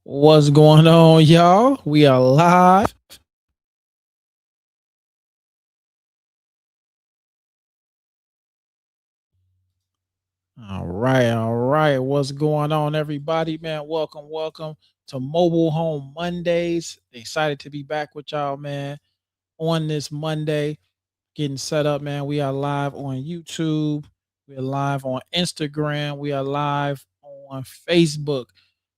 What's going on, y'all? We are live. All right, all right. What's going on, everybody? Man, welcome to Mobile Home Mondays. Excited to be back with y'all, man, on this Monday. Getting set up, man. We are live on YouTube. We are live on Instagram. We are live on Facebook.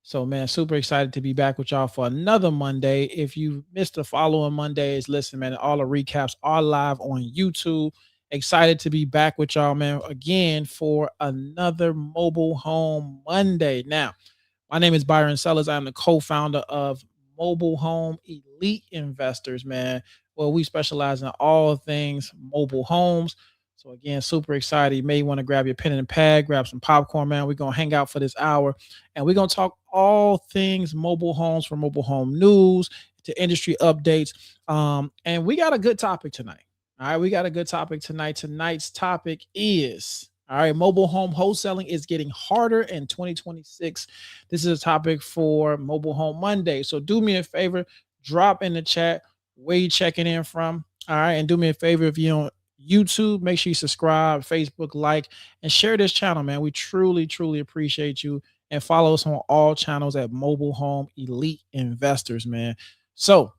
So, man, super excited to be back with y'all for another Monday. If you missed the following Mondays, listen, man, all the recaps are live on YouTube. Excited to be back with y'all, man, again for another Mobile Home Monday. Now, my name is Byron Sellers. I'm the co-founder of Mobile Home Elite Investors, man. Well, we specialize in all things mobile homes. So again, super excited. You may want to grab your pen and pad, grab some popcorn, man. We're gonna hang out for this hour, and we're gonna talk all things mobile homes, from mobile home news to industry updates. And we got a good topic tonight. All right, we got a good topic tonight. Tonight's topic is all right, mobile home wholesaling is getting harder in 2026. This is a topic for Mobile Home Monday. So do me a favor, drop in the chat where you checking in from. All right. And do me a favor, if you're on YouTube, make sure you subscribe, Facebook, like, and share this channel, man. We truly appreciate you. And follow us on all channels at Mobile Home Elite Investors, man. So,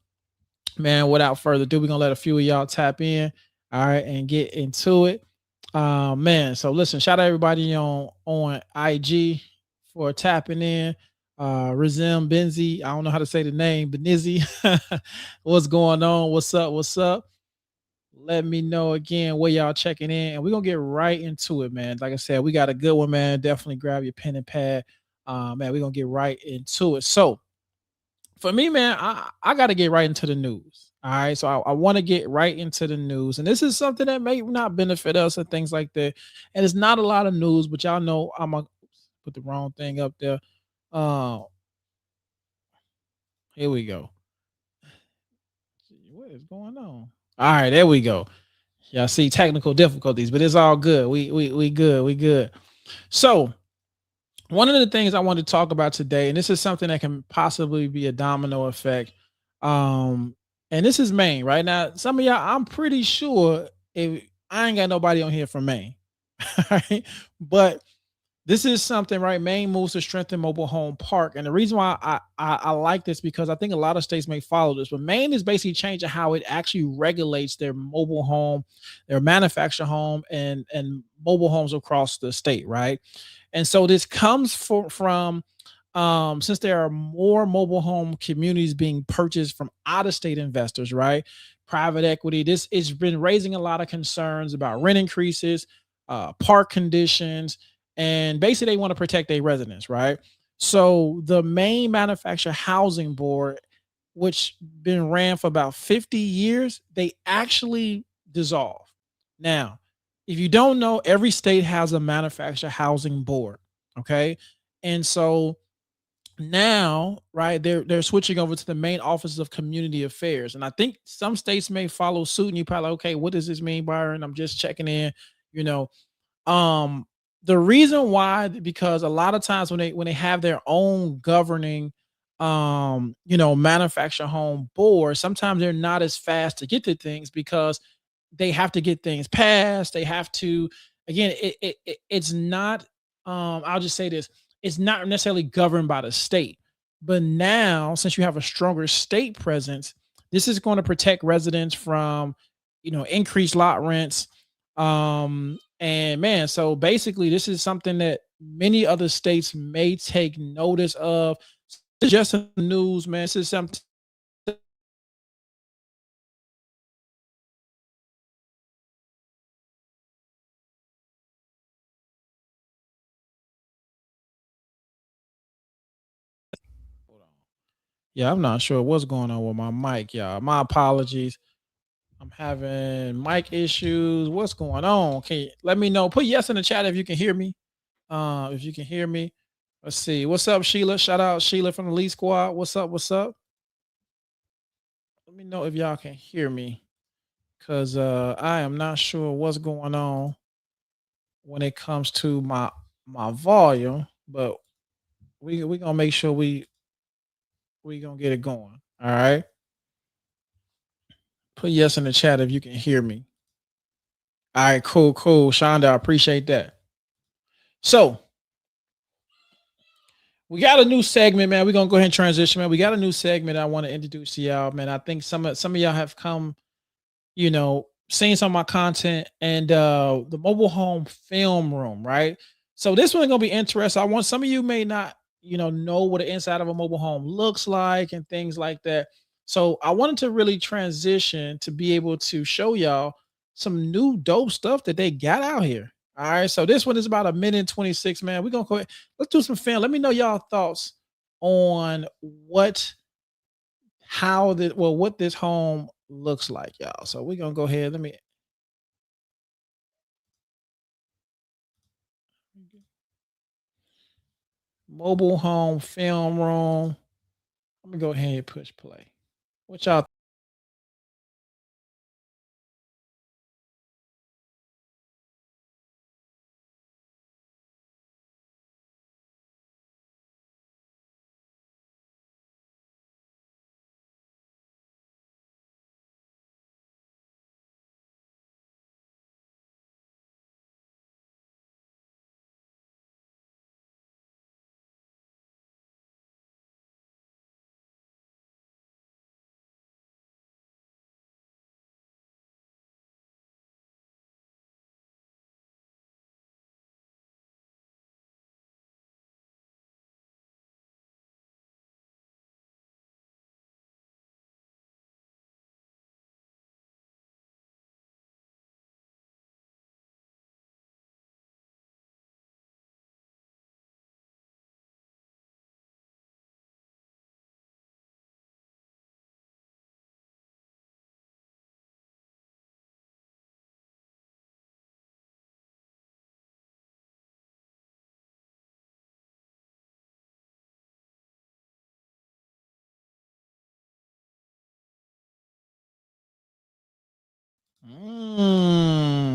man, without further ado, we're gonna let a few of y'all tap in, all right, and get into it. Man, so listen, shout out everybody on IG for tapping in. Rizim Benzi, I don't know how to say the name, Benizzi. What's going on? What's up? What's up? Let me know again where y'all checking in, and we're gonna get right into it, man. Like I said, we got a good one, man. Definitely grab your pen and pad. Man, we're gonna get right into it. So for me, man, I got to get right into the news. All right. So I want to get right into the news. And this is something that may not benefit us and things like that. And it's not a lot of news, but y'all know I'm going to put the wrong thing up there. Uh, Here we go. What is going on? All right. There we go. Y'all see technical difficulties, but it's all good. We good. We good. So one of the things I want to talk about today, and this is something that can possibly be a domino effect. And this is Maine right now. Some of y'all, I'm pretty sure, if I ain't got nobody on here from Maine, right? But this is something, right? Maine moves to strengthen mobile home park, and the reason why I like this, because I think a lot of states may follow this, but Maine is basically changing how it actually regulates their mobile home, their manufactured home, and mobile homes across the state, right? And so this comes from since there are more mobile home communities being purchased from out of state investors, right? Private equity. This has been raising a lot of concerns about rent increases, park conditions, and basically they want to protect their residents, right? So the main manufacturer housing board, which been ran for about 50 years, they actually dissolved. Now, if you don't know, every state has a manufacturer housing board. Okay. And so now, right, they're switching over to the main office of community affairs. And I think some states may follow suit, and you probably, okay, what does this mean, Byron? I'm just checking in, you know. Um, the reason why, because a lot of times when they have their own governing manufacturer home board, sometimes they're not as fast to get to things because they have to get things passed. They have to, again, it's not, I'll just say this, it's not necessarily governed by the state. But now, since you have a stronger state presence, this is going to protect residents from, increased lot rents. And man, so basically, this is something that many other states may take notice of. It's just in the news, man. This is something. Hold on. Yeah, I'm not sure what's going on with my mic, y'all. My apologies. I'm having mic issues. What's going on? Okay, let me know. Put yes in the chat if you can hear me. If you can hear me. Let's see. What's up, Sheila? Shout out Sheila from the Lead Squad. What's up? What's up? Let me know if y'all can hear me. Cause I am not sure what's going on when it comes to my volume, but we gonna make sure we We gonna get it going. All right. Put yes in the chat if you can hear me. All right, cool, cool. Shonda, I appreciate that. So we got a new segment, man. We're gonna go ahead and transition, man. We got a new segment I want to introduce to y'all, man. I think some of y'all have come, seen some of my content and the mobile home film room, right? So this one gonna be interesting. I want some of you may not, know what the inside of a mobile home looks like and things like that. So I wanted to really transition to be able to show y'all some new dope stuff that they got out here. All right. So this one is about a minute and 26, man. We're gonna go ahead. Let's do some film. Let me know y'all thoughts on what this home looks like, y'all. So we're gonna go ahead. Let me mobile home film room. Let me go ahead and push play. What y'all?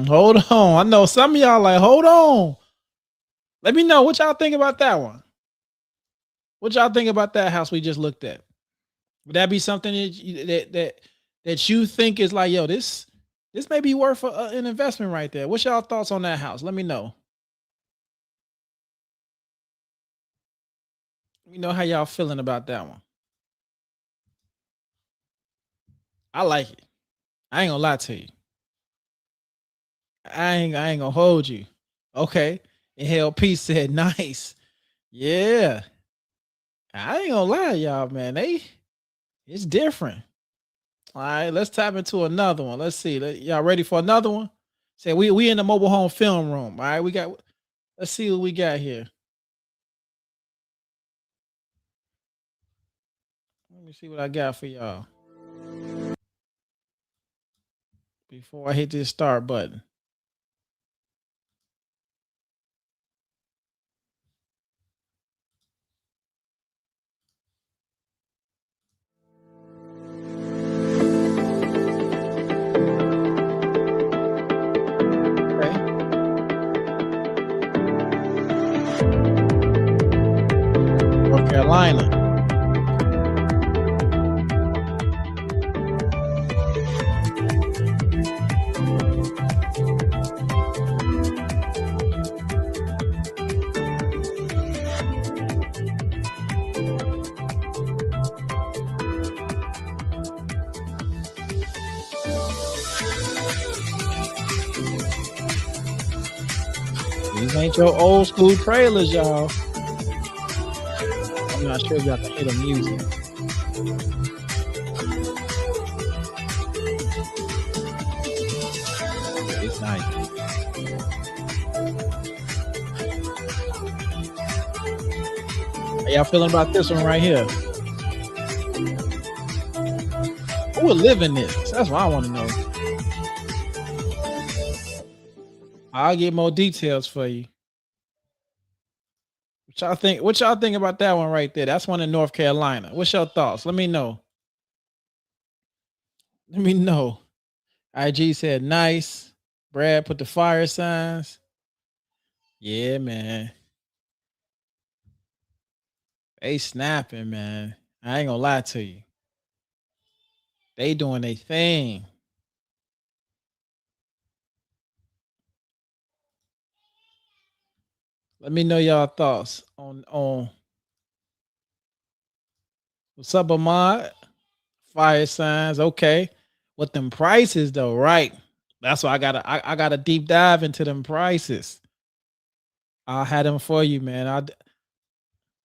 Hold on. I know some of y'all like, hold on. Let me know what y'all think about that one. What y'all think about that house we just looked at? Would that be something that you think is like, yo, this may be worth an investment right there? What's y'all thoughts on that house? Let me know. Let me know how y'all feeling about that one. I like it. I ain't gonna lie to you. I ain't gonna hold you. Okay. And Hell Peace said nice. Yeah. I ain't gonna lie, y'all, man. It's different. All right, let's tap into another one. Let's see. Y'all ready for another one? Say we in the mobile home film room. All right, let's see what we got here. Let me see what I got for y'all before I hit this start button. Okay. North Carolina. These ain't your old school trailers, y'all. I'm not sure if y'all can hear the music. Yeah, it's nice. How y'all feeling about this one right here? Who would live in this? That's what I want to know. I'll get more details for you. What y'all think? What y'all think about that one right there? That's one in North Carolina. What's your thoughts? Let me know. Let me know. IG said nice. Brad put the fire signs. Yeah, man. They snapping, man. I ain't gonna lie to you. They doing a thing. Let me know y'all thoughts on what's up, Ahmad. Fire signs, okay. With them prices though, right? That's why I gotta deep dive into them prices. I'll have them for you, man.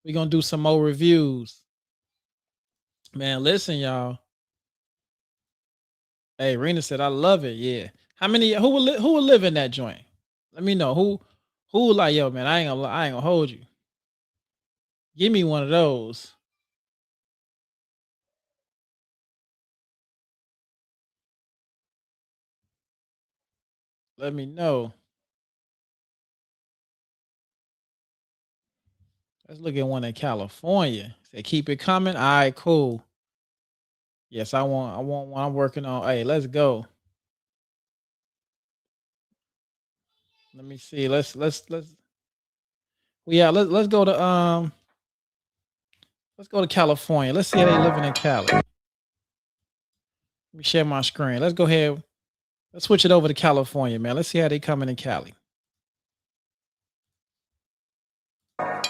We gonna do some more reviews. Man, listen, y'all. Hey, Rena said I love it. Yeah. How many who will live in that joint? Let me know who like, yo, man, I ain't gonna hold you. Give me one of those. Let me know. Let's look at one in California. Say keep it coming. All right, cool. Yes, I want one. I'm working on. Hey, let's go. Let me see. Let's yeah, let's go to California. Let's see how they living in Cali. Let me share my screen. Let's go ahead. Let's switch it over to California, man. Let's see how they coming in Cali. What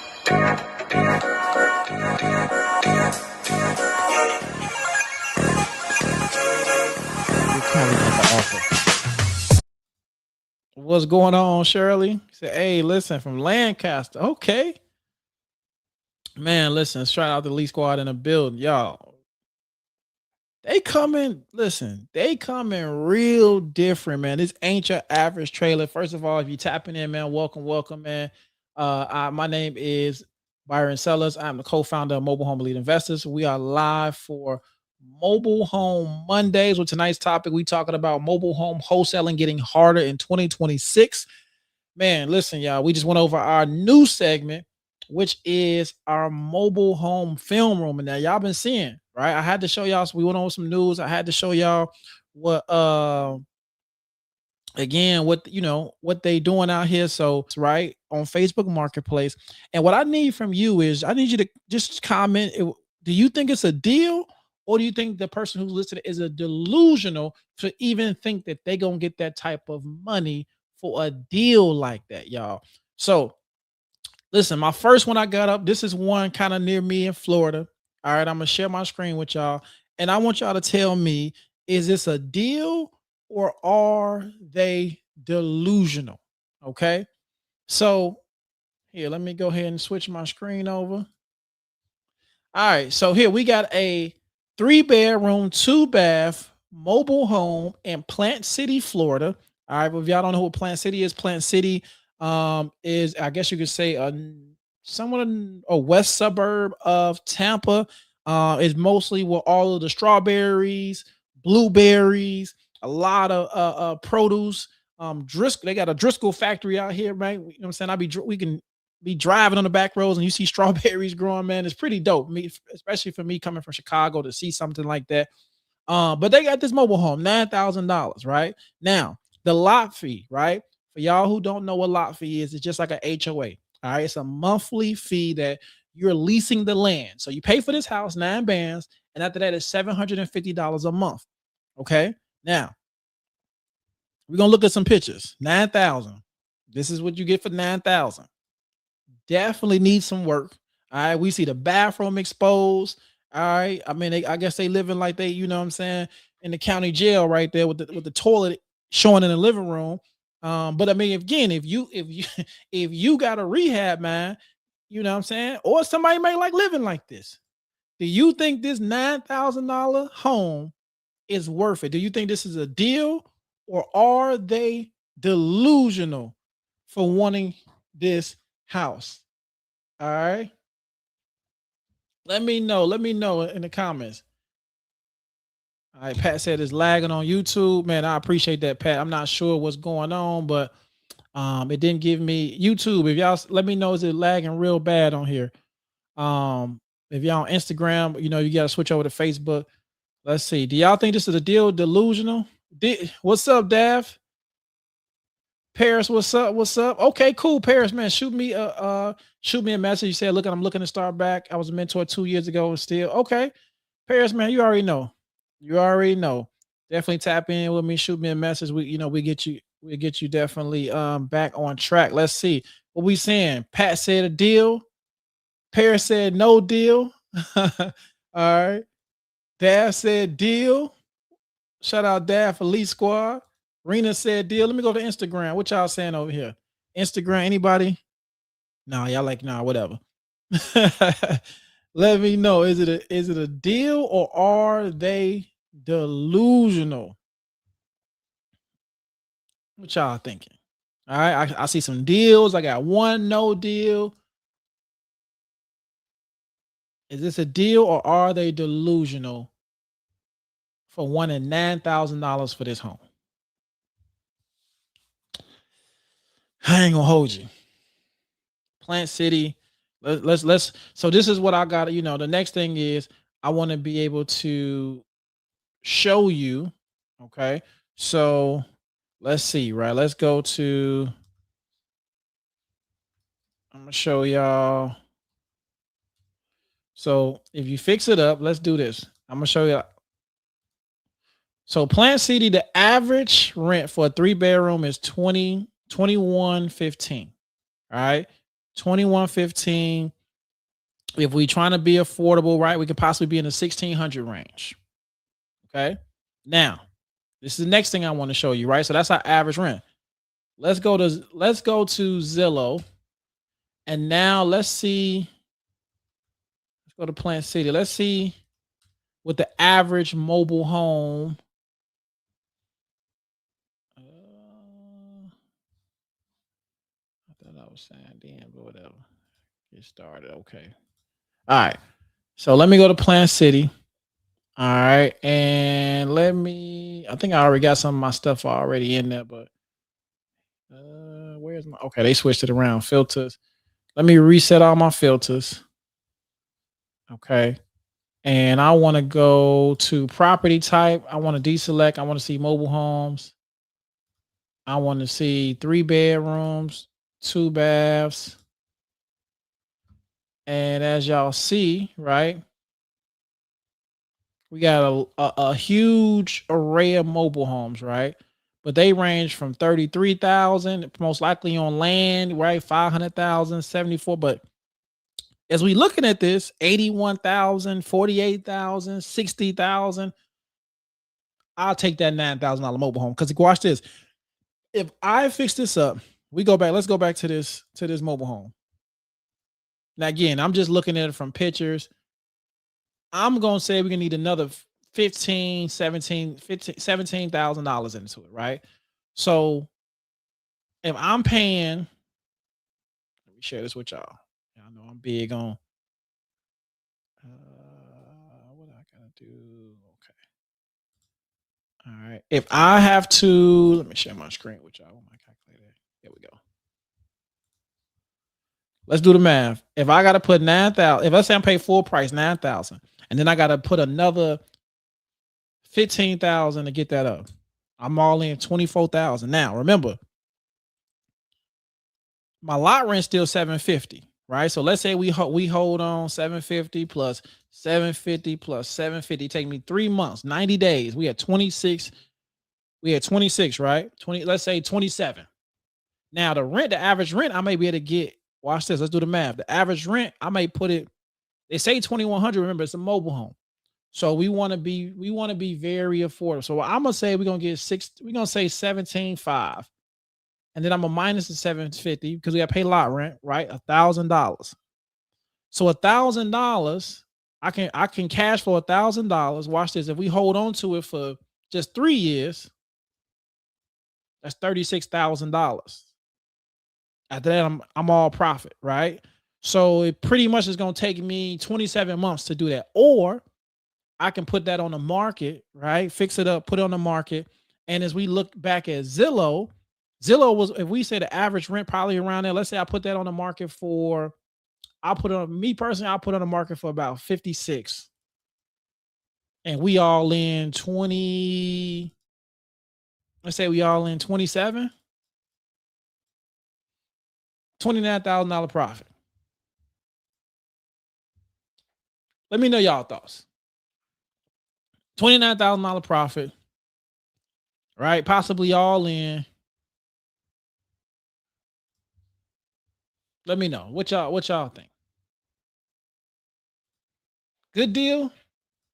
Cali got to offer? What's going on, Shirley? Say, hey, listen, from Lancaster. Okay. Man, listen, shout out the Elite Squad in the building. Y'all, they coming, listen, they coming real different, man. This ain't your average trailer. First of all, if you tapping in, man, welcome, man. My name is Byron Sellers. I'm the co-founder of Mobile Home Elite Investors. We are live for Mobile Home Mondays. With tonight's topic, we talking about mobile home wholesaling getting harder in 2026. Man, listen, y'all, we just went over our new segment, which is our mobile home film room. And now y'all been seeing, right? I had to show y'all. So we went over some news. I had to show y'all what again what what they doing out here. So it's right on Facebook Marketplace. And what I need from you is I need you to just comment. Do you think it's a deal? Or do you think the person who's listed is a delusional to even think that they gonna get that type of money for a deal like that, y'all? So listen, my first one I got up. This is one kind of near me in Florida. All right, I'm gonna share my screen with y'all, and I want y'all to tell me: is this a deal or are they delusional? Okay, so here, let me go ahead and switch my screen over. All right, so here we got a 3 bedroom, 2 bath mobile home in Plant City, Florida. All right, but if y'all don't know what Plant City is, Plant City is, I guess you could say, somewhat a west suburb of Tampa. Is mostly where all of the strawberries, blueberries, a lot of produce. Driscoll, they got a Driscoll factory out here, right? You know what I'm saying? We can be driving on the back roads and you see strawberries growing, man. It's pretty dope. Me, especially for me coming from Chicago to see something like that. But they got this mobile home, $9,000, right? Now, the lot fee, right? For y'all who don't know what lot fee is, it's just like an HOA. All right. It's a monthly fee that you're leasing the land. So you pay for this house, 9 bands, and after that, it's $750 a month. Okay. Now, we're gonna look at some pictures. 9,000. This is what you get for 9,000. Definitely needs some work. All right, we see the bathroom exposed. All right, I mean, I guess they living like they, you know what I'm saying, in the county jail right there with the toilet showing in the living room. But I mean, again, if you if you got a rehab, man, you know what I'm saying, or somebody may like living like this. Do you think this $9,000 home is worth it? Do you think this is a deal, or are they delusional for wanting this house? All right. Let me know. Let me know in the comments. All right. Pat said it's lagging on YouTube. Man, I appreciate that, Pat. I'm not sure what's going on, but it didn't give me YouTube. If y'all let me know, is it lagging real bad on here? If y'all on Instagram, you gotta switch over to Facebook. Let's see. Do y'all think this is a deal delusional? What's up, Dav? Paris, what's up? What's up? Okay, cool. Paris, man, shoot me a message. You said, look, I'm looking to start back. I was a mentor 2 years ago and still okay. Paris, man, you already know. You already know. Definitely tap in with me. Shoot me a message. We get you definitely back on track. Let's see what we saying. Pat said a deal. Paris said no deal. All right. Dad said deal. Shout out Dad for Elite Squad. Rena said deal. Let me go to Instagram. What y'all saying over here? Instagram, anybody? Nah, y'all like, nah, whatever. Let me know. Is it a deal or are they delusional? What y'all thinking? All right. I see some deals. I got one no deal. Is this a deal or are they delusional for wanting $9,000 for this home? I ain't gonna hold you. Plant City. Let's. So this is what I got. The next thing is I want to be able to show you. Okay. So let's see. Right. Let's go to. I'm gonna show y'all. So if you fix it up, let's do this. I'm gonna show you. So Plant City, the average rent for a 3-bedroom is 2115. All right. 2115. If we trying to be affordable, right, we could possibly be in the 1600 range. Okay. Now, this is the next thing I want to show you, right? So that's our average rent. Let's go to Zillow. And now let's see. Let's go to Plant City. Let's see what the average mobile home. I thought I was saying damn, but whatever. Get started. Okay. All right. So let me go to Plant City. All right. And I think I already got some of my stuff already in there, but where's my okay? They switched it around. Filters. Let me reset all my filters. Okay. And I want to go to property type. I want to deselect. I want to see mobile homes. I want to see 3 bedrooms, 2 baths. And as y'all see, right, we got a huge array of mobile homes, right? But they range from 33,000, most likely on land, right? 500,000, 74. But as we looking at this, 81,000, 48,000, 60,000. I'll take that $9,000 mobile home. Because watch this. If I fix this up, let's go back to this mobile home. Now again, I'm just looking at it from pictures. I'm gonna say we're gonna need another 15, 17, 15, $17,000 into it, right? So if I'm paying, let me share this with y'all. Y'all know I'm big on what I gotta do. Okay. All right. If I have to, let me share my screen with y'all. My calculator. Here we go. Let's do the math. If I gotta put 9,000, if let's say I'm paying full price 9,000, and then I gotta put another 15,000 to get that up, I'm all in 24,000. Now remember, my lot rent still 750, right? So let's say we hold on 750 plus 750 plus 750. Take me 3 months, 90 days. We had 26. We had 26, right? 20. Let's say 27. Now the average rent, I may be able to get. Watch this. Let's do the math. The average rent, I may put it. They say 2,100. Remember, it's a mobile home, so we want to be very affordable. So I'm gonna say we're gonna get six. We're gonna say 17.5. And then I'm a minus the 750 because we got to pay lot rent, right? $1,000. So $1,000, I can cash for $1,000. Watch this. If we hold on to it for just 3 years, that's $36,000. After that, I'm all profit, right? So it pretty much is going to take me 27 months to do that. Or I can put that on the market, right? Fix it up, put it on the market. And as we look back at Zillow was, if we say the average rent probably around there, let's say I put that on the market for, I'll put it on, me personally, I'll put it on the market for about 56. And we all in 20, let's say we all in 27. $29,000 profit. Let me know y'all thoughts. $29,000 profit, right? Possibly all in. Let me know what y'all think. Good deal,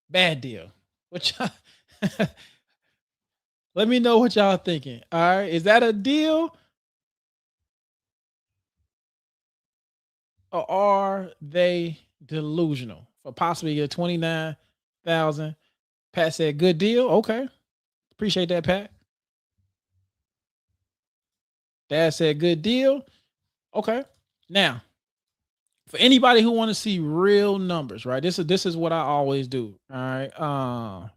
bad deal. What y'all Let me know what y'all thinking. All right. Is that a deal or are they delusional for possibly a 29,000? Pat said good deal. Okay. Appreciate that, Pat. Dad said good deal. Okay. Now, for anybody who want to see real numbers, right? This is what I always do. All right.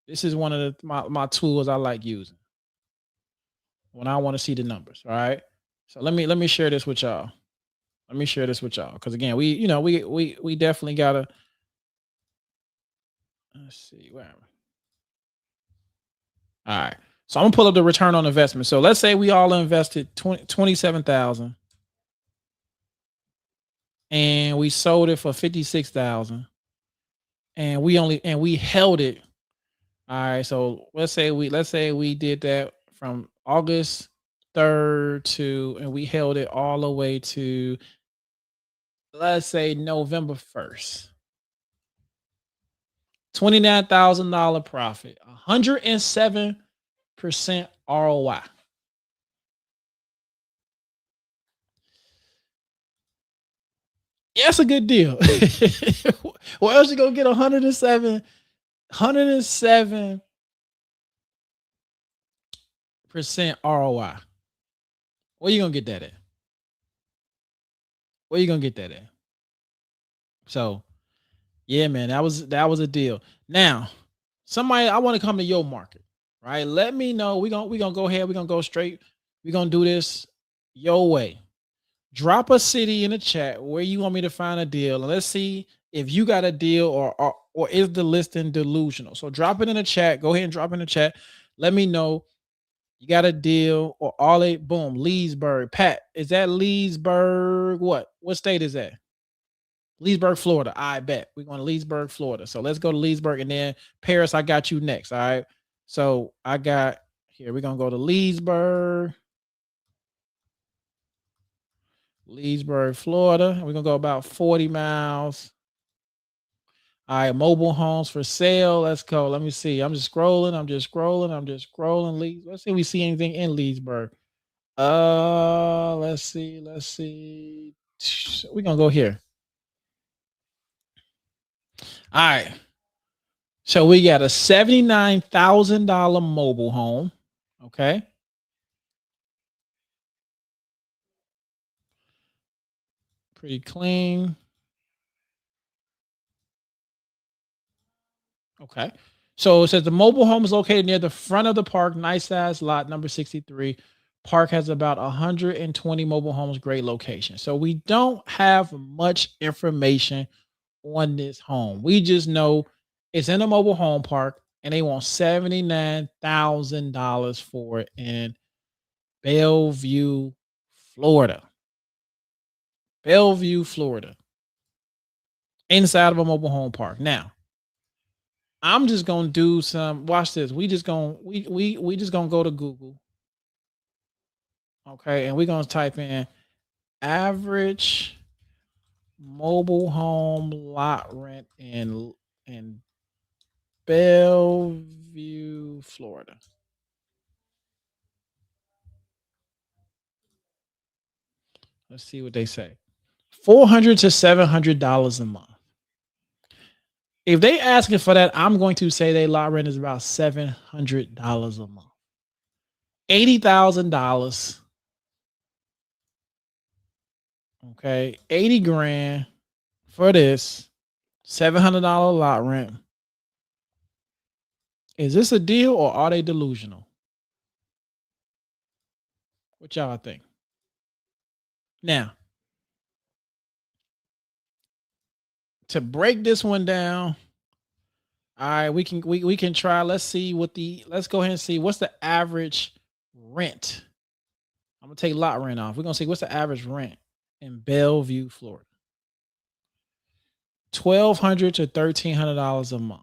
This is one of my tools I like using when I want to see the numbers. All right. So let me share this with y'all. Let me share this with y'all. Because again, we definitely gotta let's see where am I? All right. So I'm gonna pull up the return on investment. So let's say we all invested 27,000 and we sold it for 56,000 and we held it. All right. So let's say we did that from August 3rd to and we held it all the way to let's say November 1st. $29,000 profit, 107% ROI. Yeah, that's a good deal. Where else you gonna get 107% ROI? Where you gonna get that at? Where you gonna get that at? So yeah, man, that was a deal. Now, somebody I want to come to your market, right? Let me know. We gonna go ahead. We're gonna go straight. We're gonna do this your way. Drop a city in the chat where you want me to find a deal, and let's see if you got a deal or is the listing delusional. So drop it in the chat. Go ahead and drop it in the chat. Let me know you got a deal or all eight. Boom, Leesburg. Pat, is that Leesburg? What state is that? Leesburg, Florida. I bet we're going to Leesburg, Florida. So let's go to Leesburg and then Paris. I got you next. All right. So I got here. We're gonna go to Leesburg, Florida. We're gonna go about 40 miles. All right, mobile homes for sale. Let's go. Let me see. I'm just scrolling. Let's see if we see anything in Leesburg. Let's see. We're gonna go here. All right. So we got a $79,000 mobile home. Okay. Pretty clean. Okay. So it says the mobile home is located near the front of the park, nice size lot number 63. Park has about 120 mobile homes, great location. So we don't have much information on this home. We just know it's in a mobile home park and they want $79,000 for it in Bellevue, Florida. Bellevue, Florida. Inside of a mobile home park. Now, I'm just gonna do some. Watch this. We just gonna go to Google, okay, and we're gonna type in average mobile home lot rent in Bellevue, Florida. Let's see what they say. $400 to $700 a month. If they asking for that, I'm going to say they lot rent is about $700 a month. $80,000. Okay, 80 grand for this $700 lot rent. Is this a deal or are they delusional? What y'all think? Now, to break this one down, all right, we can try. Let's go ahead and see what's the average rent. I'm gonna take lot rent off. We're gonna see what's the average rent in Bellevue, Florida. $1,200 to $1,300 a month.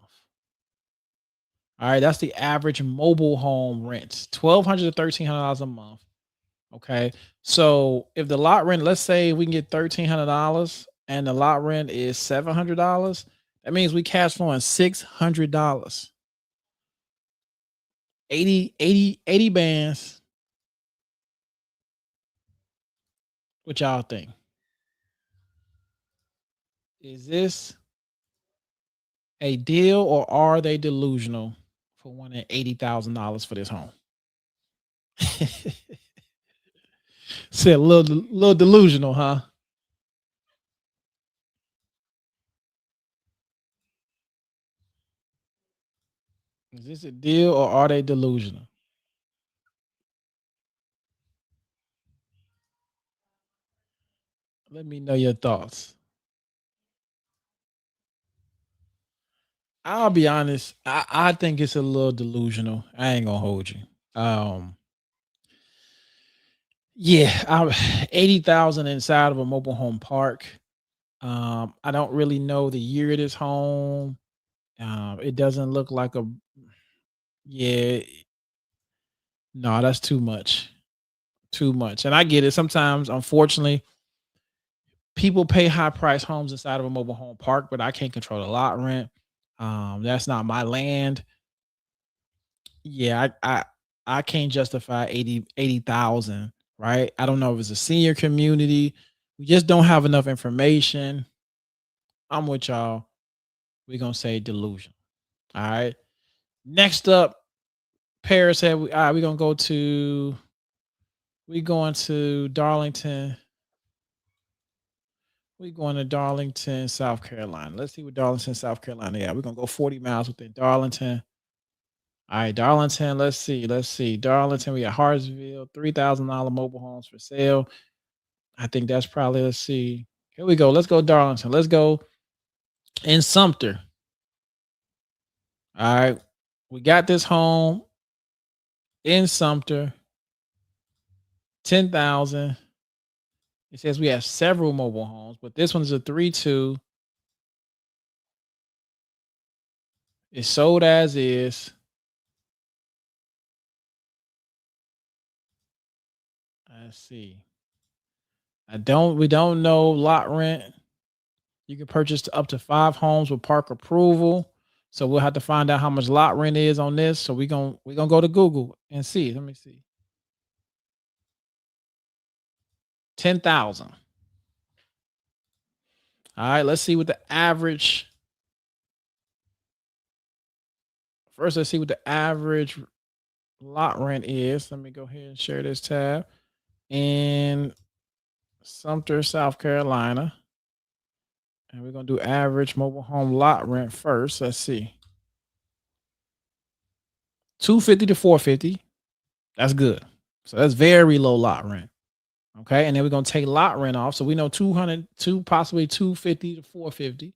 All right, that's the average mobile home rent. $1,200 to $1,300 a month. Okay. So if the lot rent, let's say we can get $1,300 and the lot rent is $700, that means we cash flowing $600. 80 bands. What y'all think? Is this a deal or are they delusional for wanting $80,000 for this home? Said a little delusional, huh? Is this a deal or are they delusional? Let me know your thoughts. I'll be honest. I think it's a little delusional. I ain't gonna hold you. Um, yeah, 80,000 inside of a mobile home park. I don't really know the year of this home. It doesn't look like a yeah. No, that's too much. Too much. And I get it. Sometimes, unfortunately, people pay high price homes inside of a mobile home park, but I can't control the lot rent. That's not my land. Yeah, I can't justify 80,000, right? I don't know if it's a senior community. We just don't have enough information. I'm with y'all. We're gonna say delusion. All right. Next up, Paris said all right, we going to Darlington. We going to Darlington, South Carolina. Let's see what Darlington, South Carolina. Yeah, we're gonna go 40 miles within Darlington. All right, Darlington. Let's see. Let's see. Darlington. We got Hartsville. $3,000 mobile homes for sale. I think that's probably. Let's see. Here we go. Let's go Darlington. Let's go in Sumter. All right, we got this home in Sumter. 10,000. It says we have several mobile homes, but this one's a 3-2. It's sold as is. Let's see. We don't know lot rent. You can purchase up to 5 homes with park approval. So we'll have to find out how much lot rent is on this. So we're gonna go to Google and see. Let me see. 10,000. All right, let's see what the average. First, let's see what the average lot rent is. Let me go ahead and share this tab. In Sumter, South Carolina. And we're gonna do average mobile home lot rent first. Let's see. 250 to 450. That's good. So that's very low lot rent. Okay. And then we're gonna take lot rent off. So we know 200 to possibly 250 to 450.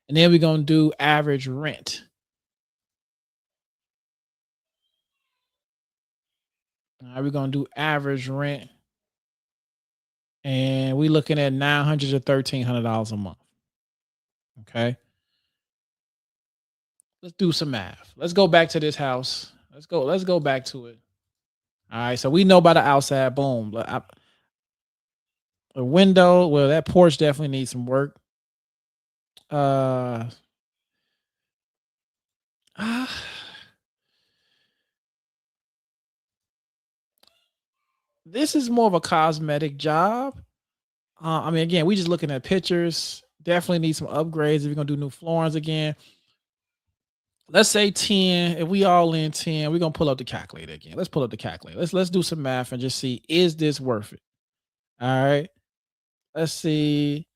And then we're gonna do average rent. All right, we're gonna do average rent. And we're looking at $900 to $1,300 a month. Okay. Let's do some math. Let's go back to this house. Let's go back to it. All right. So we know about the outside. Boom. A window. Well, that porch definitely needs some work. Uh, ah, this is more of a cosmetic job. I mean, again, we just looking at pictures. Definitely need some upgrades if you're gonna do new floorings again. Let's say 10. If we all in 10, we're gonna pull up the calculator again. Let's pull up the calculator. Let's do some math and just see is this worth it? All right. Let's see.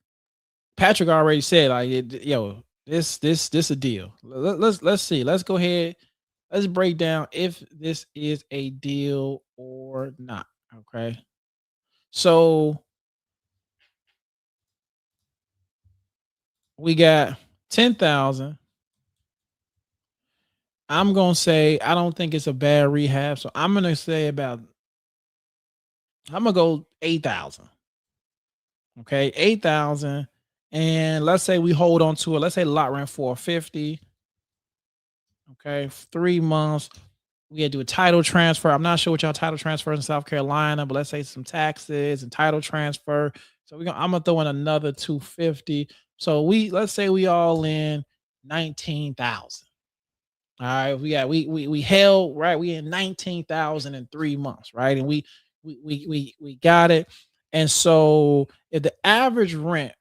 Patrick already said like yo, this a deal. Let's see. Let's go ahead. Let's break down if this is a deal or not. Okay. So we got 10,000. I'm gonna say I don't think it's a bad rehab. So I'm gonna say about I'm gonna go 8,000. Okay, 8,000. And let's say we hold on to it. Let's say lot rent 450. Okay, 3 months. We had to do a title transfer. I'm not sure what y'all title transfers in South Carolina, but let's say some taxes and title transfer. So I'm gonna throw in another 250. So let's say we all in 19,000. All right, we held right. We in 19,000 in 3 months, right? And we got it. And so if the average rent,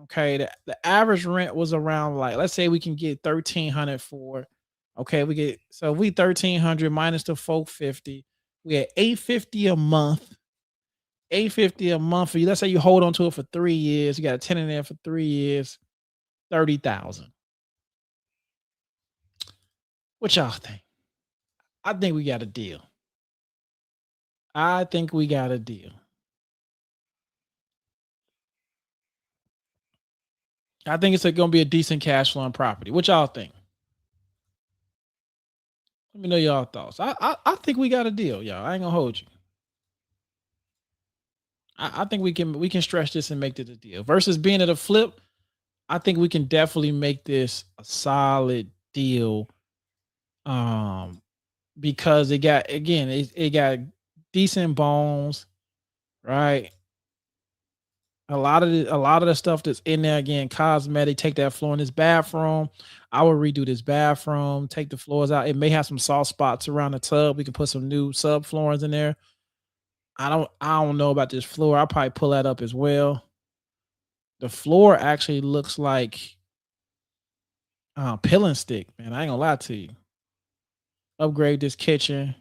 okay, the average rent was around, like, let's say we can get 1,300 for. Okay, we get, so we 1,300 minus the 450. We at 850 a month. 850 a month for you. Let's say you hold on to it for 3 years. You got a tenant in there for 3 years. 30,000. What y'all think? I think we got a deal. I think we got a deal. I think it's going to be a decent cash flowing property. What y'all think? Let me know y'all thoughts. I think we got a deal, y'all. I ain't gonna hold you. I think we can stretch this and make this a deal. Versus being at a flip, I think we can definitely make this a solid deal. Um, because it got decent bones, right? A lot of the stuff that's in there, again, cosmetic. Take that floor in this bathroom. I will redo this bathroom. Take the floors out. It may have some soft spots around the tub. We can put some new sub floorings in there. I don't know about this floor. I'll probably pull that up as well. The floor actually looks like pill and stick, man. I ain't gonna lie to you. Upgrade this kitchen.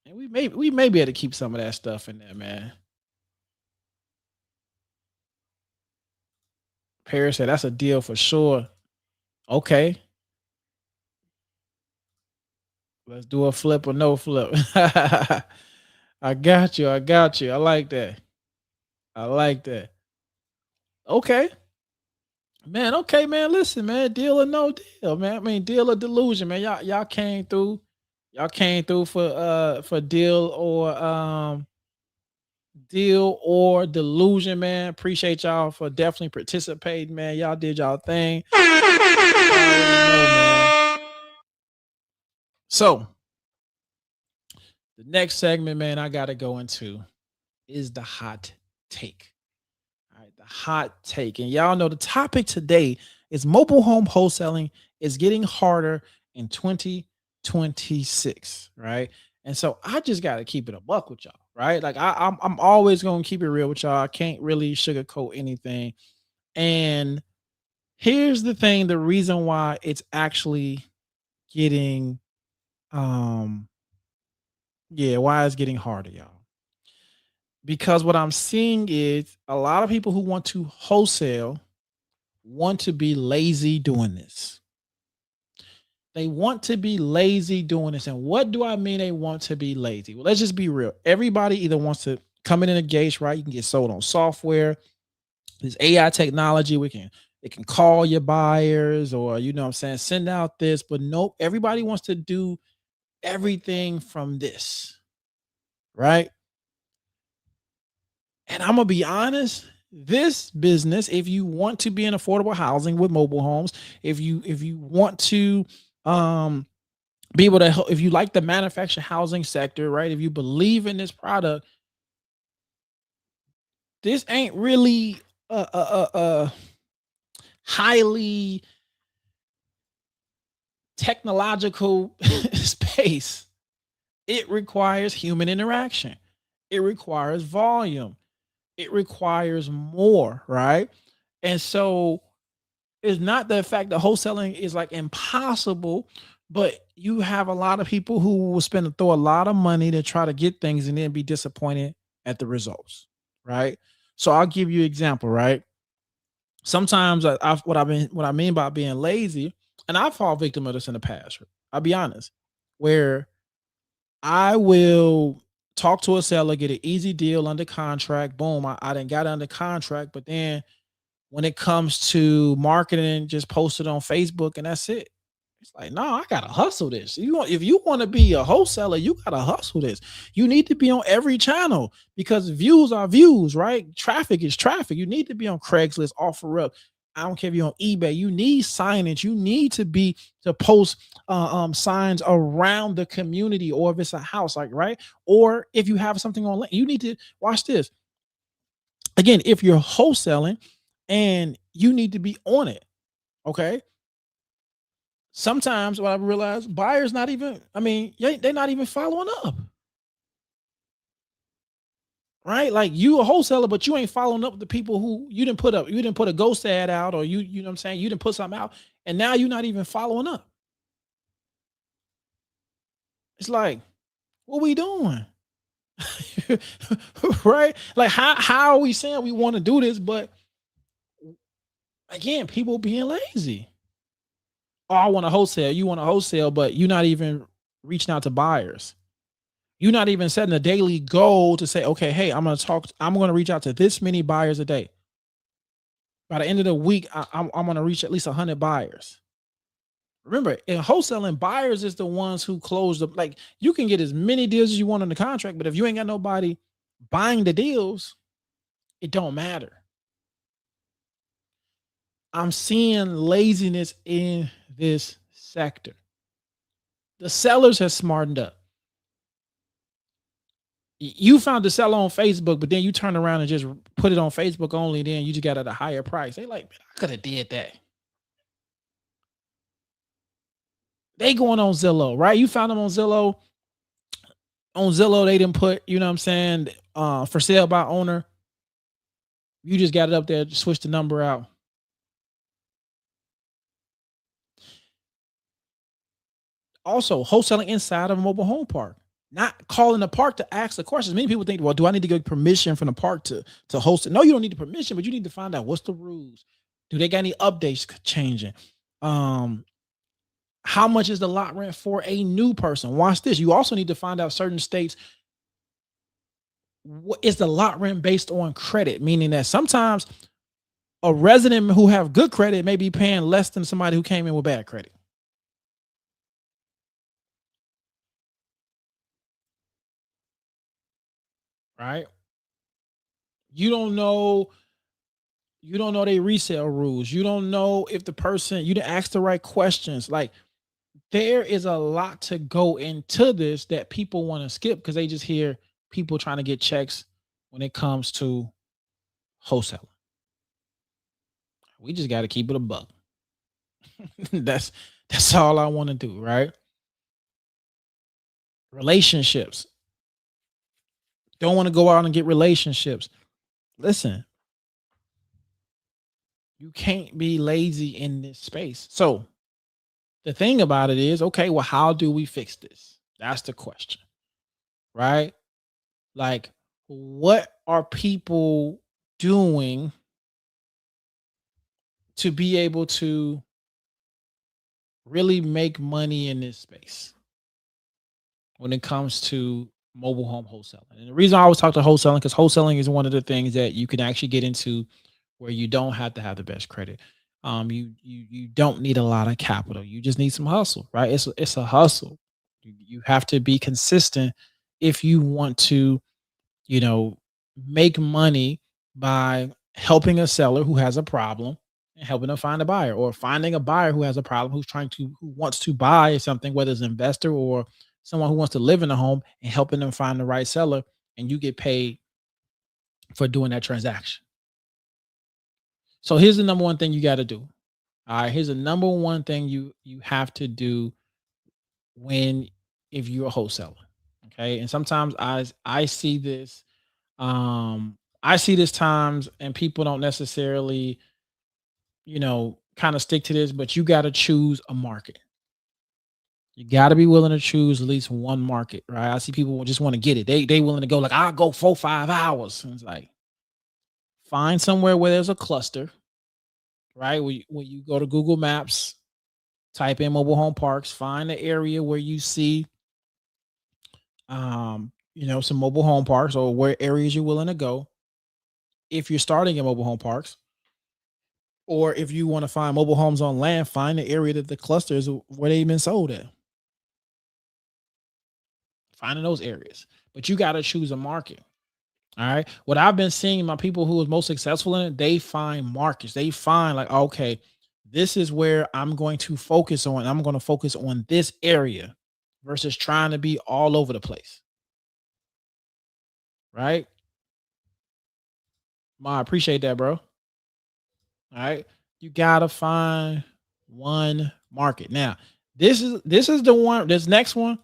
And we may be able to keep some of that stuff in there, man. Paris said that's a deal for sure. Okay. Let's do a flip or no flip. I got you. I got you. I like that. I like that. Okay. Man, okay, man. Listen, man. Deal or no deal, man. I mean, deal or delusion, man. Y'all came through. Y'all came through for deal or delusion, man. Appreciate y'all for definitely participating, man. Y'all did y'all thing. Already know, man. So the next segment, man, I gotta go into is the hot take. All right, the hot take. And y'all know the topic today is mobile home wholesaling is getting harder in 2026, right? And so I just got to keep it a buck with y'all, right? Like I'm always going to keep it real with y'all. I can't really sugarcoat anything. And here's the thing, the reason why it's actually getting um yeah, why it's getting harder, y'all. Because what I'm seeing is a lot of people who want to wholesale want to be lazy doing this. They want to be lazy doing this. And what do I mean they want to be lazy? Well, let's just be real. Everybody either wants to come in and engage, right? You can get sold on software. There's AI technology. It can call your buyers, or you know what I'm saying, send out this, but nope, everybody wants to do everything from this, right? And I'm gonna be honest, this business, if you want to be in affordable housing with mobile homes, if you want to um be able to help, if you like the manufactured housing sector, right? If you believe in this product, this ain't really a highly technological space. It requires human interaction. It requires volume. It requires more, right? And so it's not the fact that wholesaling is like impossible, but you have a lot of people who will throw a lot of money to try to get things and then be disappointed at the results, right? So I'll give you an example, right? Sometimes what I mean by being lazy, and I've fallen victim of this in the past. I'll be honest, where I will talk to a seller, get an easy deal under contract. Boom, I didn't got under contract, but then when it comes to marketing, just post it on Facebook and that's it. It's like, no, I gotta hustle this. If you want to be a wholesaler, you gotta hustle this. You need to be on every channel because views are views, right? Traffic is traffic. You need to be on Craigslist, OfferUp. I don't care if you're on eBay. You need signage. You need to post signs around the community, or if it's a house, like right, or if you have something on, you need to watch this. Again, if you're wholesaling, and you need to be on it, okay, sometimes what I realize, buyers not even, I mean, they're not even following up, right? Like you a wholesaler, but you ain't following up with the people who you didn't put a ghost ad out, or you know what I'm saying, you didn't put something out, and now you're not even following up. It's like, what we doing? Right? Like how are we saying we want to do this, but again, people being lazy. Oh, I want to wholesale. You want to wholesale, but you're not even reaching out to buyers. You're not even setting a daily goal to say, okay, hey, I'm going to reach out to this many buyers a day. By the end of the week, I'm going to reach at least 100 buyers. Remember, in wholesaling, buyers is the ones who close the, like, you can get as many deals as you want on the contract, but if you ain't got nobody buying the deals, it don't matter. I'm seeing laziness in this sector. The sellers have smartened up. You found the seller on Facebook, but then you turn around and just put it on Facebook only. Then you just got at a higher price. They like, man, I could have did that. They going on Zillow, right? You found them on Zillow. On Zillow, they didn't put, you know what I'm saying, for sale by owner. You just got it up there, switch the number out. Also, wholesaling inside of a mobile home park. Not calling the park to ask the questions. Many people think, well, do I need to get permission from the park to host it? No, you don't need the permission, but you need to find out what's the rules. Do they got any updates changing? Um, how much is the lot rent for a new person? Watch this. You also need to find out certain states, what is the lot rent based on credit? Meaning that sometimes a resident who have good credit may be paying less than somebody who came in with bad credit, right? You don't know you don't know their resale rules. You don't know if the person, you didn't ask the right questions. Like there is a lot to go into this that people want to skip because they just hear people trying to get checks when it comes to wholesaling. We just got to keep it a buck. that's that's all I want to do, right? Relationships. Don't want to go out and get relationships. Listen, you can't be lazy in this space. So the thing about it is, okay, well, how do we fix this? That's the question, right? Like, what are people doing to be able to really make money in this space when it comes to mobile home wholesaling? And the reason I always talk to wholesaling, because wholesaling is one of the things that you can actually get into where you don't have to have the best credit. You don't need a lot of capital. You just need some hustle, right? It's a hustle. You have to be consistent if you want to, you know, make money by helping a seller who has a problem and helping them find a buyer, or finding a buyer who has a problem, who wants to buy something, whether it's an investor or someone who wants to live in a home, and helping them find the right seller, and you get paid for doing that transaction. So here's the number one thing you got to do. All right, here's the number one thing you have to do when, if you're a wholesaler. Okay. And sometimes I see this, I see this times, and people don't necessarily, kind of stick to this, but you got to choose a market. You got to be willing to choose at least one market, right? I see people just want to get it. They willing to go, like, I'll go 4 5 hours. And it's like, find somewhere where there's a cluster, right? When you go to Google Maps, type in mobile home parks, find the area where you see some mobile home parks, or where areas you're willing to go if you're starting in mobile home parks. Or if you want to find mobile homes on land, find the area that the clusters where they've been sold at. Finding those areas. But you got to choose a market. All right. What I've been seeing, my people who are most successful in it, they find markets. They find like, okay, this is where I'm going to focus on. I'm going to focus on this area versus trying to be all over the place. Right. I appreciate that, bro. All right. You gotta find one market. Now, this is the one, this next one.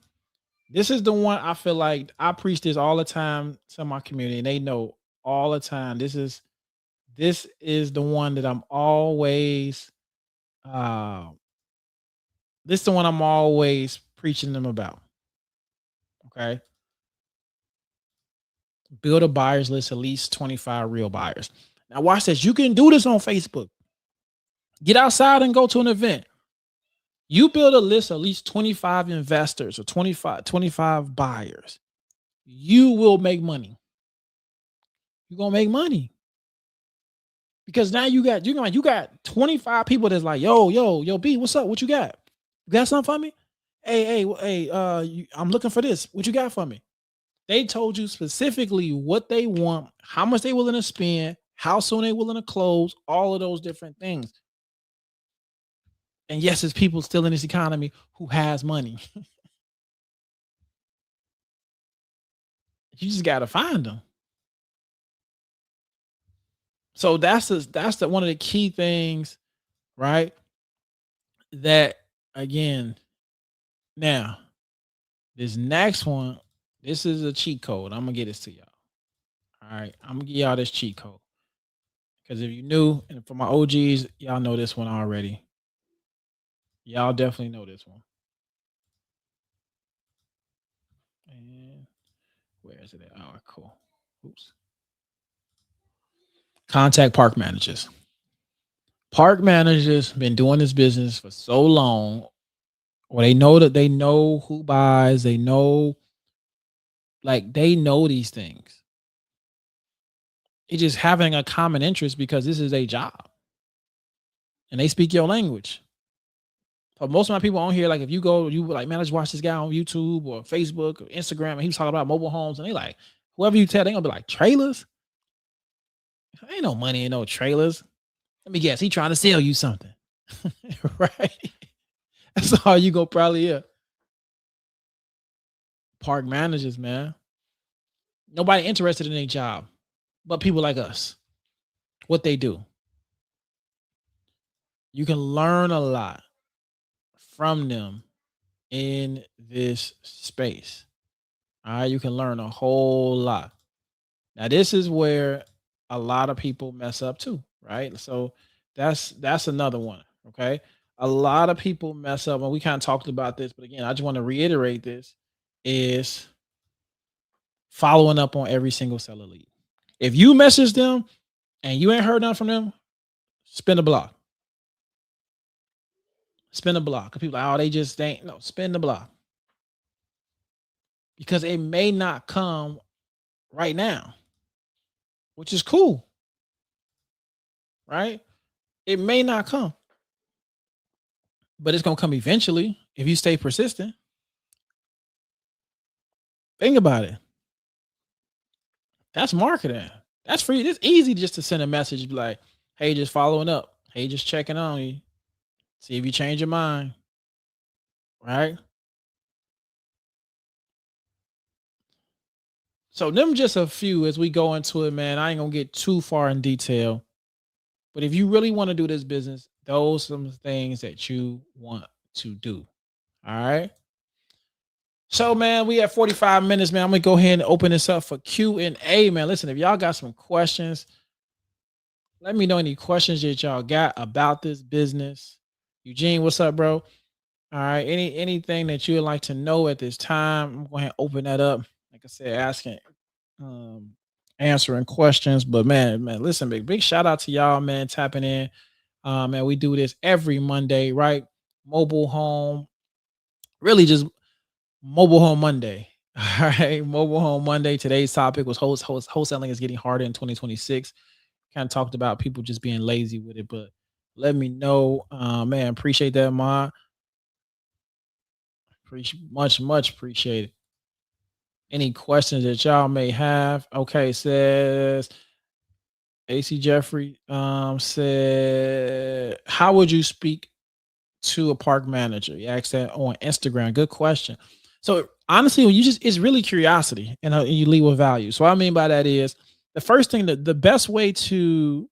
This is the one I feel like I preach this all the time to my community, and they know all the time. This is the one that I'm always uh this is the one I'm always preaching them about. Okay. Build a buyers list, at least 25 real buyers. Now watch this. You can do this on Facebook. Get outside and go to an event. You build a list of at least 25 investors or 25 buyers. You will make money. You're gonna make money. Because now you got 25 people that's like, yo, B, what's up? What you got? You got something for me? Hey, I'm looking for this. What you got for me? They told you specifically what they want, how much they willing to spend, how soon they willing to close, all of those different things. And yes, it's people still in this economy who has money. You just gotta find them. So that's the one of the key things, right? That again, now this next one, this is a cheat code. I'm gonna get this to y'all. All right, I'm gonna give y'all this cheat code because if you knew, and for my OGs, y'all know this one already. Y'all definitely know this one. And where is it at? All right, cool. Oops. Contact park managers. Park managers been doing this business for so long. Well, they know who buys. They know, like they know these things. It's just having a common interest because this is a job and they speak your language. But most of my people on here, like if you go, you like, man, I just watch this guy on YouTube or Facebook or Instagram, and he was talking about mobile homes, and they like, whoever you tell, they gonna be like, trailers? Ain't no money in no trailers. Let me guess, he trying to sell you something, right? That's all you go probably hear. Park managers, man. Nobody interested in a job, but people like us. What they do, you can learn a lot from them in this space. All right, you can learn a whole lot. Now, this is where a lot of people mess up too, right? So that's another one. Okay. A lot of people mess up, and we kind of talked about this, but again, I just want to reiterate this is following up on every single seller lead. If you message them and you ain't heard nothing from them, spin the block. Spin the block. People like, oh, they just ain't no spin the block. Because it may not come right now, which is cool, right? It may not come, but it's gonna come eventually if you stay persistent. Think about it. That's marketing. That's free. It's easy just to send a message, be like, hey, just following up. Hey, just checking on you. See if you change your mind. Right. So them just a few as we go into it, man. I ain't gonna get too far in detail. But if you really want to do this business, those are some things that you want to do. All right. So, man, we have 45 minutes, man. I'm gonna go ahead and open this up for Q&A, man. Listen, if y'all got some questions, let me know any questions that y'all got about this business. Eugene, what's up, bro? All right. Anything that you would like to know at this time? I'm going to open that up. Like I said, asking, um, answering questions. But man, listen, big shout out to y'all, man, tapping in. Man, we do this every Monday, right? Mobile home, really just mobile home Monday. All right, mobile home Monday. Today's topic was wholesaling is getting harder in 2026. Kind of talked about people just being lazy with it, but let me know. Man, appreciate that, Ma. Appreciate much appreciated. Any questions that y'all may have? Okay, says AC Jeffrey said, how would you speak to a park manager? You asked that on Instagram. Good question. So honestly, when you just it's really curiosity and you lead with value. So what I mean by that is the first thing that the best way to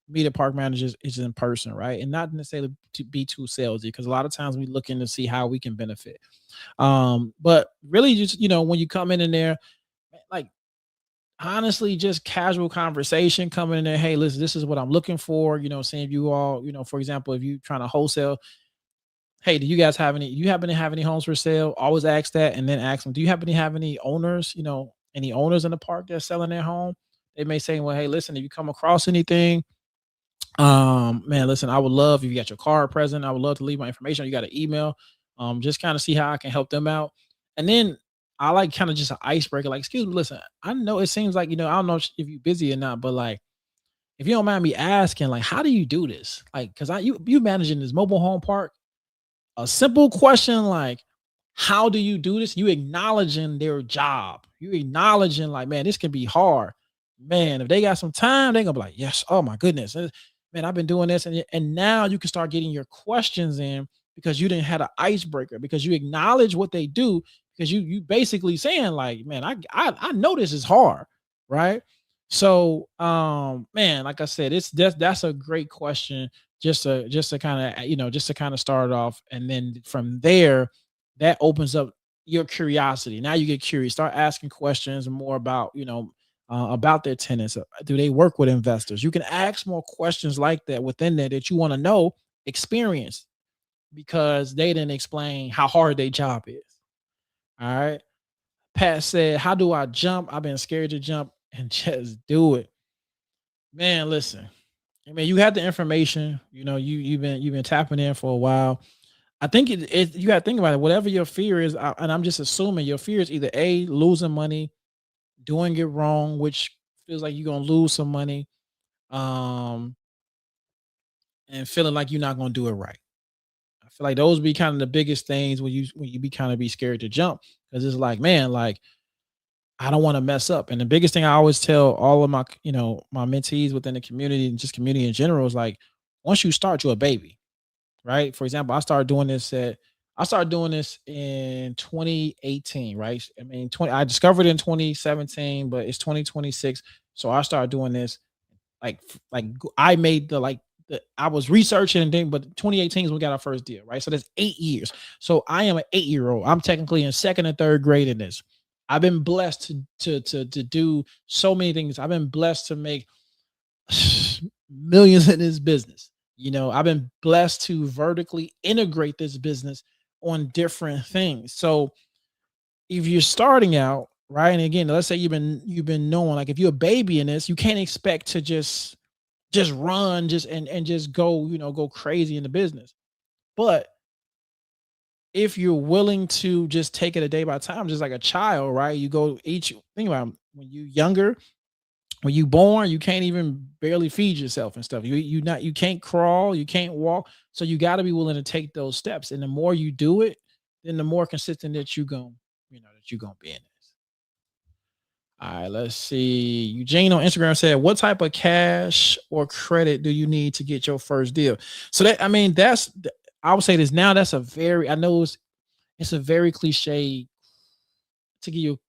meet a park manager is in person, right? And not necessarily to be too salesy because a lot of times we looking to see how we can benefit. But really just when you come in there, like honestly, just casual conversation coming in there. Hey, listen, this is what I'm looking for. Saying if you all, for example, if you trying to wholesale, hey, do you guys have any? You happen to have any homes for sale? Always ask that, and then ask them, do you happen to have any owners? Any owners in the park that's selling their home? They may say, well, hey, listen, if you come across anything, man, listen, I would love if you got your card present. I would love to leave my information. You got an email. Just kind of see how I can help them out. And then I like kind of just an icebreaker, like, excuse me, listen, I know it seems like, I don't know if you're busy or not, but like if you don't mind me asking, like, how do you do this? Like, cause you managing this mobile home park, a simple question like, how do you do this? You acknowledging their job. You acknowledging like, man, this can be hard. Man, if they got some time, they're gonna be like, yes, oh my goodness. Man, I've been doing this. And now you can start getting your questions in because you didn't have an icebreaker, because you acknowledge what they do, because you basically saying, like, man, I know this is hard, right? So man, like I said, that's a great question, just to kind of just to kind of start off, and then from there that opens up your curiosity. Now you get curious, start asking questions more about about their tenants. Do they work with investors? You can ask more questions like that within there that you want to know, experience, because they didn't explain how hard their job is. All right. Pat said, how do I jump? I've been scared to jump and just do it. Man, listen, I mean, you had the information, you've been tapping in for a while. I think you got to think about it. Whatever your fear is, and I'm just assuming your fear is either A, losing money, doing it wrong, which feels like you're gonna lose some money, um, and feeling like you're not gonna do it right. I feel like those be kind of the biggest things when you be kind of be scared to jump, because it's like, man, like I don't want to mess up. And the biggest thing I always tell all of my mentees within the community and just community in general is like, once you start, you're a baby, right? For example, I started doing this in 2018, right? I mean, I discovered it in 2017, but it's 2026. So I started doing this I made I was researching and then, but 2018 is when we got our first deal, right? So that's 8 years. So I am an 8-year-old. I'm technically in second and third grade in this. I've been blessed to do so many things. I've been blessed to make millions in this business. I've been blessed to vertically integrate this business on different things. So if you're starting out, right, and again, let's say you've been knowing, like if you're a baby in this, you can't expect to just run and just go crazy in the business. But if you're willing to just take it a day by time, just like a child, right? You go each think about it, when you younger, when you born, you can't even barely feed yourself and stuff. You can't crawl, you can't walk. So you got to be willing to take those steps. And the more you do it, then the more consistent that you're gonna be in this. All right, let's see. Eugene on Instagram said, what type of cash or credit do you need to get your first deal? So that, I mean, I would say this now. I know it's a very cliche to give you,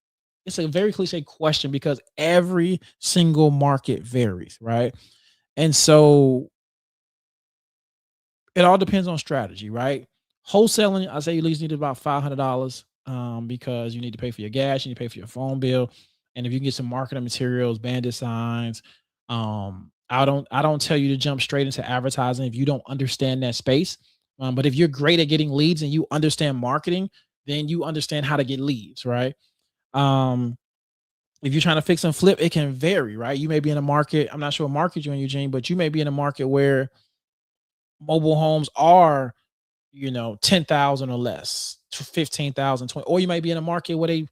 it's a very cliche question because every single market varies, right? And so it all depends on strategy, right? Wholesaling, I say you at least need about $500, because you need to pay for your gas, you need to pay for your phone bill, and if you can get some marketing materials, bandit signs, I don't tell you to jump straight into advertising if you don't understand that space. But if you're great at getting leads and you understand marketing, then you understand how to get leads, right? Um, if you're trying to fix and flip, it can vary, right? You may be in a market. I'm not sure what market you're in, Eugene, but you may be in a market where mobile homes are 10,000 or less, to 15,000, 20, or you might be in a market where they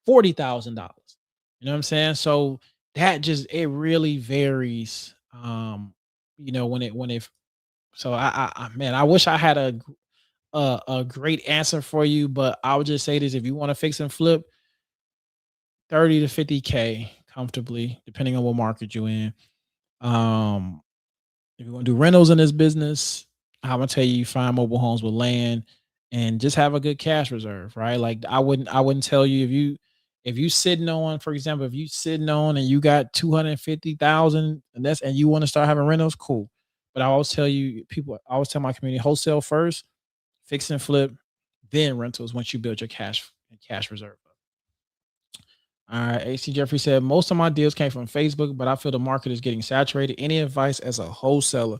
$40,000. You know what I'm saying? So that just it really varies. when it so man, I wish I had a great answer for you, but I would just say this: if you want to fix and flip, 30 to 50K comfortably, depending on what market you're in. Um, if you want to do rentals in this business, I'm gonna tell you, you find mobile homes with land and just have a good cash reserve, right? Like I wouldn't tell you if you sitting on, for example, if you sitting on and you got 250,000 and you want to start having rentals, cool. But I always tell you, people, I always tell my community, wholesale first, fix and flip, then rentals once you build your cash reserve. All right. AC Jeffrey said, most of my deals came from Facebook, but I feel the market is getting saturated. Any advice as a wholesaler?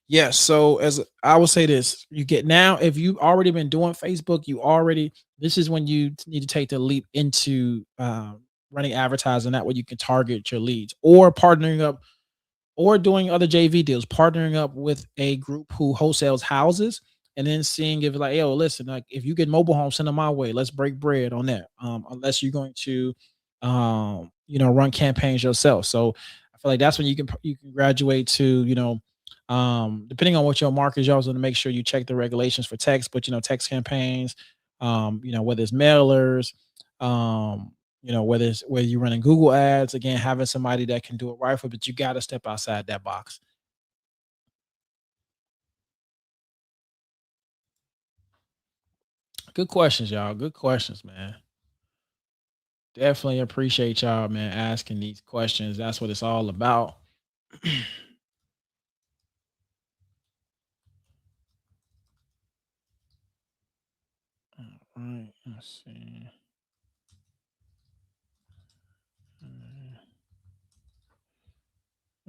Yes. So I will say this, you get now, if you've already been doing Facebook, this is when you need to take the leap into running advertising. That way you can target your leads or partnering up or doing other JV deals, partnering up with a group who wholesales houses, and then seeing if like, yo, listen, like if you get mobile homes, send them my way. Let's break bread on that. Unless you're going to, run campaigns yourself. So I feel like that's when you can graduate to, depending on what your market is, you also want to make sure you check the regulations for text, but text campaigns, whether it's mailers, whether you're running Google ads, again, having somebody that can do it right for, but you got to step outside that box. Good questions, y'all. Good questions, man. Definitely appreciate y'all, man, asking these questions. That's what it's all about. All right, let's see. Uh,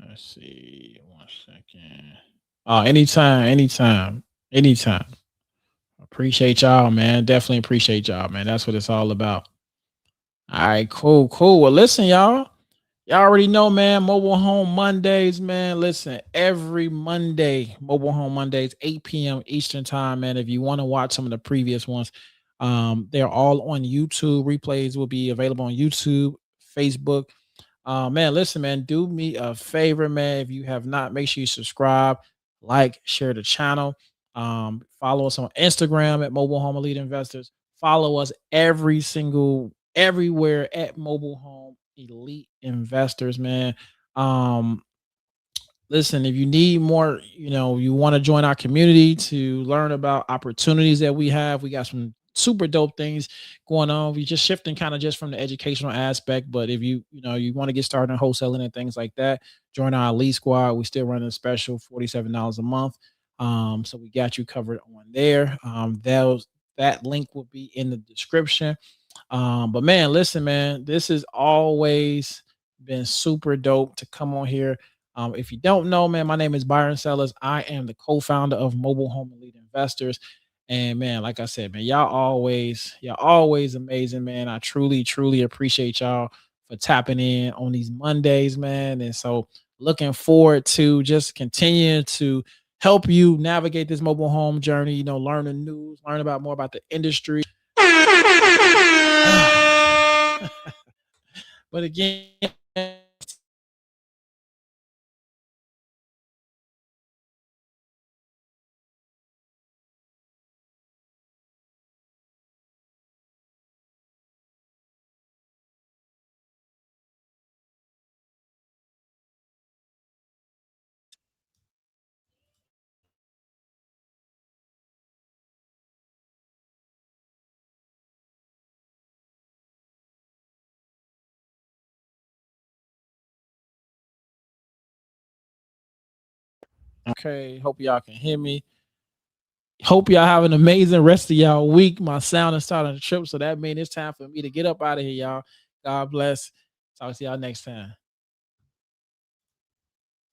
Let's see. One second. Oh, anytime, anytime, anytime. Appreciate y'all, man. Definitely appreciate y'all, man. That's what it's all about. All right, cool, cool. Well, listen, y'all. Y'all already know, man. Mobile Home Mondays, man. Listen, every Monday, Mobile Home Mondays, 8 p.m. Eastern Time, man. If you want to watch some of the previous ones, they're all on YouTube. Replays will be available on YouTube, Facebook. Man, listen, man, do me a favor, man. If you have not, make sure you subscribe, like, share the channel. Follow us on Instagram at Mobile Home Elite Investors. Follow us everywhere at Mobile Home Elite Investors, man. Um, Listen, if you need more, you want to join our community to learn about opportunities that we got some super dope things going on. We just shifting kind of just from the educational aspect, but if you want to get started in wholesaling and things like that, join our elite squad. We still running a special $47 a month. So we got you covered on there. That link will be in the description. But man, listen, man, this has always been super dope to come on here. If you don't know, man, my name is Byron Sellers. I am the co-founder of Mobile Home Elite Investors. And man, like I said, man, y'all always amazing, man. I truly, truly appreciate y'all for tapping in on these Mondays, man. And so looking forward to just continuing to help you navigate this mobile home journey, learn the news, learn about more about the industry. But again, okay, hope y'all can hear me. Hope y'all have an amazing rest of y'all week. My sound is starting to trip, so that means it's time for me to get up out of here, y'all. God bless. Talk to y'all next time.